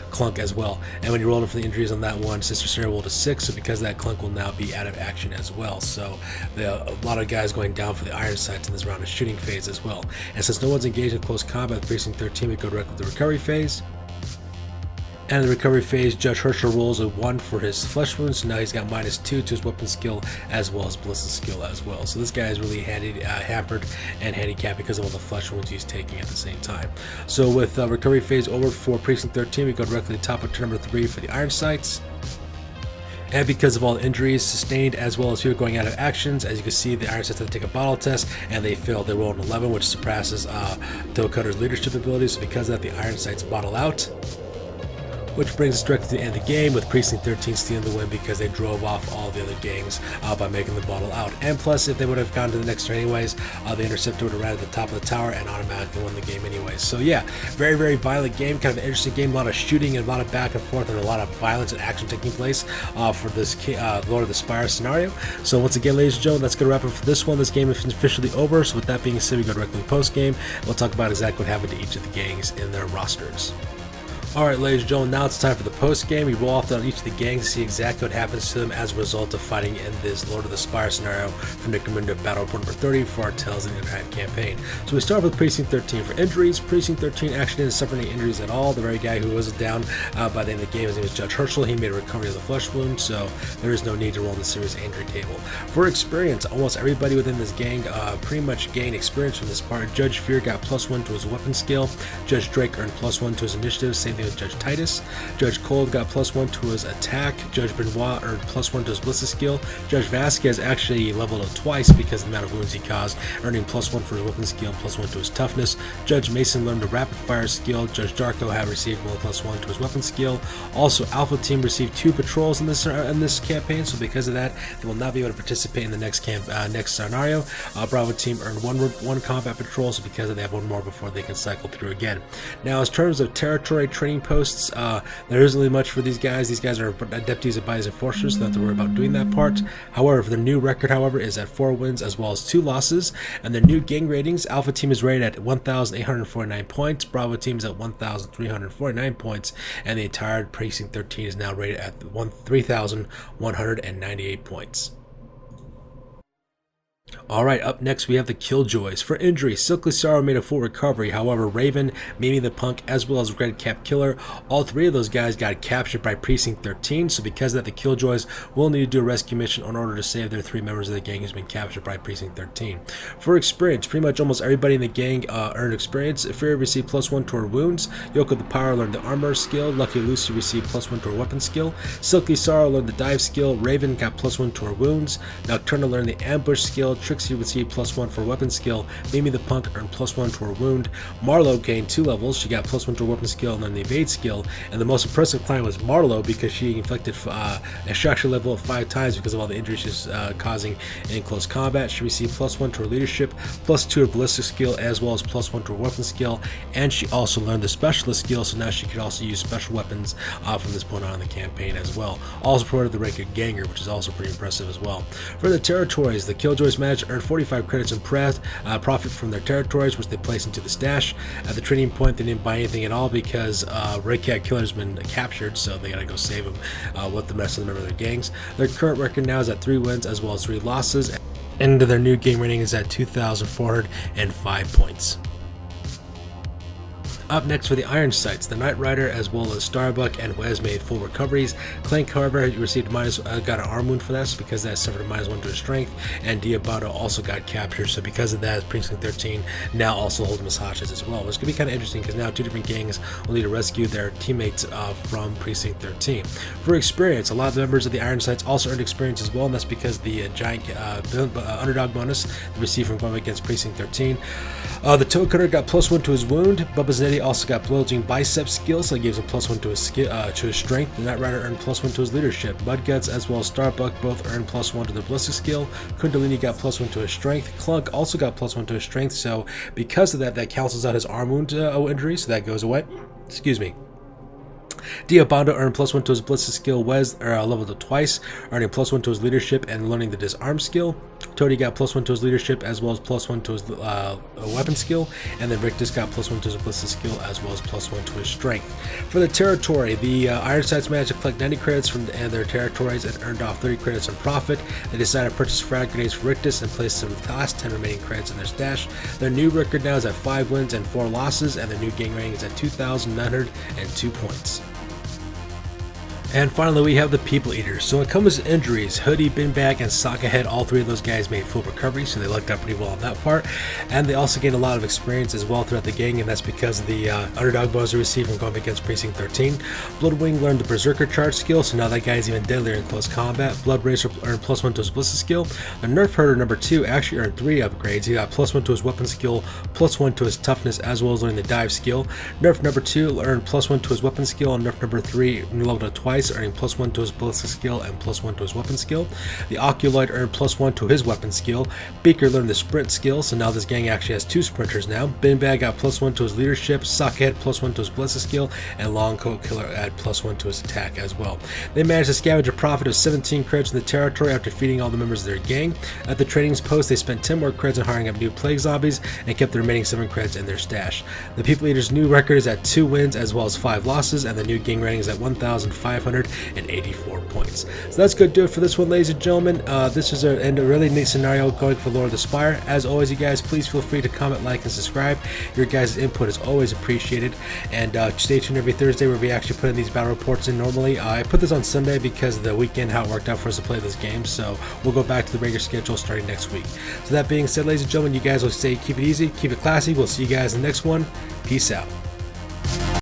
Clunk as well. And when you roll in for the injuries on that one, Sister Sarah rolled a 6, so because of that, Clunk will now be out of action as well. So a lot of guys going down for the Ironsides in this round of shooting phase as well. And since no one's engaged in close combat with Precinct 13, we go directly to the recovery phase. And in the recovery phase, Judge Herschel rolls a 1 for his flesh wounds, so now he's got -2 to his weapon skill as well as ballistic skill as well. So this guy is really hampered and handicapped because of all the flesh wounds he's taking at the same time. So with recovery phase over for Precinct 13, we go directly to top of turn number 3 for the Ironsides. And because of all the injuries sustained as well as people going out of actions, as you can see, the Ironsides had to take a bottle test and they failed. They rolled an 11, which surpasses Cutter's leadership ability. So because of that, the Ironsides bottle out. Which brings us directly to the end of the game with Precinct 13 stealing the win because they drove off all the other gangs by making the bottle out. And plus, if they would have gone to the next turn anyways, the Interceptor would have ran at the top of the tower and automatically won the game anyways. So yeah, very, very violent game, kind of an interesting game, a lot of shooting and a lot of back and forth and a lot of violence and action taking place for this Lord of the Spire scenario. So once again, ladies and gentlemen, that's going to wrap it for this one. This game is officially over, so with that being said, we go directly to post-game. We'll talk about exactly what happened to each of the gangs in their rosters. Alright, ladies and gentlemen, now it's time for the post-game. We roll off down each of the gangs to see exactly what happens to them as a result of fighting in this Lord of the Spire scenario from Necromunda Battle Report number 30 for our Tales of the Underhive campaign. So we start with Precinct 13 for injuries. Precinct 13 actually didn't suffer any injuries at all. The very guy who was down by the end of the game, his name was Judge Herschel. He made a recovery of the flesh wound, so there is no need to roll in the serious injury table. For experience, almost everybody within this gang pretty much gained experience from this part. Judge Fear got +1 to his weapon skill. Judge Drake earned +1 to his initiative. Same thing with Judge Titus. Judge Cold got +1 to his attack. Judge Benoit earned +1 to his ballistic skill. Judge Vasquez actually leveled up twice because of the amount of wounds he caused, earning +1 for his weapon skill and +1 to his toughness. Judge Mason learned a rapid fire skill. Judge Darko had received +1 to his weapon skill. Also, Alpha Team received 2 patrols in this campaign, so because of that, they will not be able to participate in the next scenario. Bravo Team earned one combat patrol, so because of that, they have 1 more before they can cycle through again. Now, in terms of territory training posts, there isn't really much for these guys. These guys are Adeptus Arbites Enforcers, so don't have to worry about doing that part. However, their new record, is at 4 wins as well as 2 losses, and their new gang ratings, Alpha Team is rated at 1,849 points, Bravo Team is at 1,349 points, and the entire Precinct 13 is now rated at 3,198 points. Alright, up next we have the Killjoys. For injury, Silky Sorrow made a full recovery. However, Raven, Mimi the Punk, as well as Red Cap Killer, all 3 of those guys got captured by Precinct 13, so because of that, the Killjoys will need to do a rescue mission in order to save their 3 members of the gang who's been captured by Precinct 13. For experience, pretty much almost everybody in the gang earned experience. Fury received +1 to her wounds. Yoko the Power learned the armor skill. Lucky Lucy received +1 to her weapon skill. Silky Sorrow learned the dive skill. Raven got +1 to her wounds. Nocturna learned the ambush skill. Strix, she received +1 for weapon skill. Mimi the Punk earned +1 to her wound. Marlo gained 2 levels. She got +1 to her weapon skill and then the evade skill. And the most impressive client was Marlo because she inflicted extraction level of 5 times because of all the injuries she's causing in close combat. She received +1 to her leadership, +2 to her ballistic skill, as well as +1 to her weapon skill. And she also learned the specialist skill, so now she could also use special weapons from this point on in the campaign as well. Also promoted the rank of Ganger, which is also pretty impressive as well. For the territories, the Killjoys managed to earn 45 credits in profit from their territories, which they placed into the stash. At the trading point, they didn't buy anything at all because Red Cat Killer's been captured, so they gotta go save him with the rest of the members of their gangs. Their current record now is at 3 wins as well as 3 losses, and their new game rating is at 2,405 points. Up next for the Iron Sights, the Knight Rider as well as Starbuck and Wes made full recoveries. Clank, however, received got an arm wound for that, so because that suffered a -1 to his strength, and Diabato also got captured, so because of that, Precinct 13 now also hold him as hostages as well. It's going to be kind of interesting because now 2 different gangs will need to rescue their teammates from Precinct 13. For experience, a lot of the members of the Iron Sights also earned experience as well, and that's because the giant underdog bonus they received from going against Precinct 13. The Toe Cutter got +1 to his wound. Bubba Zanetti also got bulging bicep skill, so it gives him +1 to his strength. The Knight Rider earned +1 to his leadership. Mudguts as well as Starbuck both earned +1 to their ballistic skill. Kundalini got +1 to his strength. Clunk also got +1 to his strength, so because of that, that cancels out his arm wound injury, so that goes away. Excuse me. Diabando earned +1 to his ballistic skill. Wes leveled it twice, earning +1 to his leadership and learning the disarm skill. Toady got +1 to his leadership as well as +1 to his weapon skill, and then Rictus got +1 to his ballistic skill as well as +1 to his strength. For the territory, the Iron Sights managed to collect 90 credits from their territories and earned off 30 credits in profit. They decided to purchase frag grenades for Rictus and place them with the last 10 remaining credits in their stash. Their new record now is at 5 wins and 4 losses, and their new gang rating is at 2,902 points. And finally, we have the People Eaters. So when it comes to injuries, Hoodie, Binbag, and Sockahead, all 3 of those guys made full recovery, so they lucked out pretty well on that part. And they also gained a lot of experience as well throughout the gang, and that's because of the underdog bonus they received from going against Precinct 13. Bloodwing learned the Berserker charge skill, so now that guy is even deadlier in close combat. Blood Racer earned +1 to his ballistic skill. The Nerf Herder number 2 actually earned 3 upgrades. He got +1 to his weapon skill, +1 to his toughness, as well as learning the dive skill. Nerf number 2 earned +1 to his weapon skill, and Nerf number 3 leveled it twice, earning +1 to his ballistic skill and +1 to his weapon skill. The Oculoid earned +1 to his weapon skill. Beaker learned the sprint skill, so now this gang actually has 2 sprinters now. Binbag got +1 to his leadership, Sockhead +1 to his ballistic skill, and Longcoat Killer had +1 to his attack as well. They managed to scavenge a profit of 17 credits in the territory after defeating all the members of their gang. At the trading post, they spent 10 more credits on hiring up new plague zombies and kept the remaining 7 credits in their stash. The People Eaters' new record is at 2 wins as well as 5 losses, and the new gang rating is at 1,584 points. So that's going to do it for this one, ladies and gentlemen. This is a really neat scenario going for Lord of the Spire. As always, you guys, please feel free to comment, like, and subscribe. Your guys' input is always appreciated. And stay tuned every Thursday where we actually put in these battle reports in normally. I put this on Sunday because of the weekend, how it worked out for us to play this game. So we'll go back to the regular schedule starting next week. So that being said, ladies and gentlemen, you guys will keep it easy, keep it classy. We'll see you guys in the next one. Peace out.